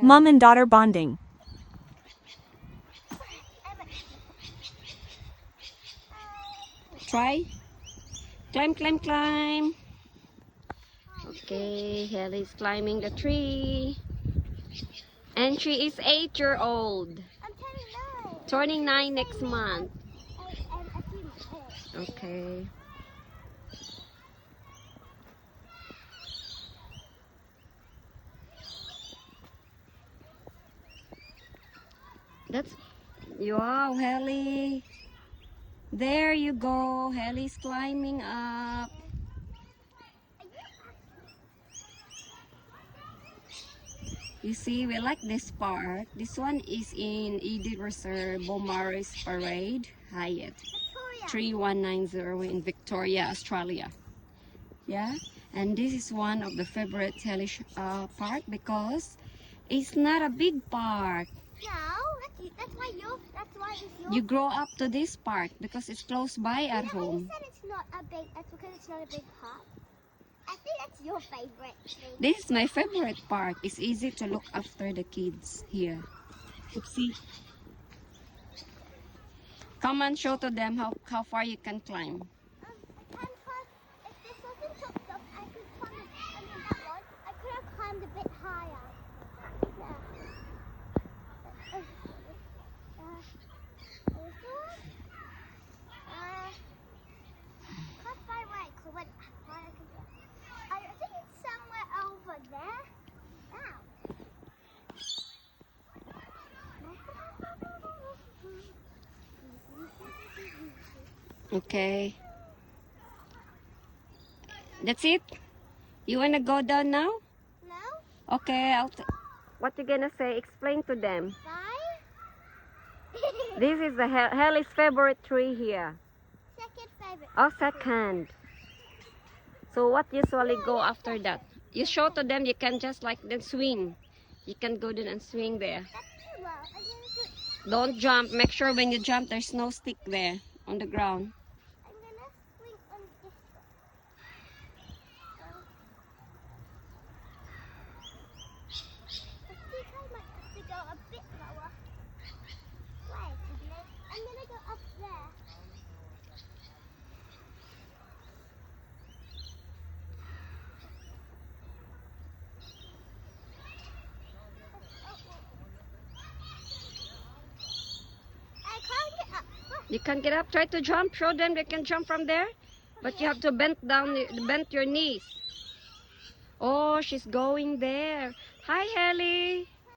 Mom and daughter bonding. Try. Climb, climb, climb. Okay, Haley's climbing the tree. And she is 8-year-old. I'm Turning 9 next month. I'm a few months. Okay. That's... Wow, Haley. There you go. Haley's climbing up. You see, we like this park. This one is in Eden Reserve, Beaumaris Parade, Hyatt. 3190 in Victoria, Australia. Yeah, and this is one of the favorite Hellish park because it's not a big park. No, that's why it's your. You grow up to this park because it's close by at You home. said it's not a big. That's because it's not a big park. I think that's your favorite thing. This is my favorite park. It's easy to look after the kids here. Oopsie. Come and show to them how far you can climb. I can't climb. If this wasn't chopped up, I could climb it. I mean that one. I could have climbed a bit higher. Can't find where I could. I think it's somewhere over there. Okay. That's it? You wanna go down now? No? Okay, what you gonna say? Explain to them. Bye. This is the Haley's favorite tree here. Second favorite. Oh, second. So what usually go after that? You show to them you can just like then swing. You can go down and swing there. That's too low. I'm gonna do. Don't jump. Make sure when you jump there's no stick there on the ground. I'm gonna swing on this one. I think I might have to go a bit lower. Wait a minute. I'm gonna go up there. I can't get up. You can get up. Try to jump. Show them they can jump from there. But you have to bend your knees. Oh, she's going there. Hi, Haley.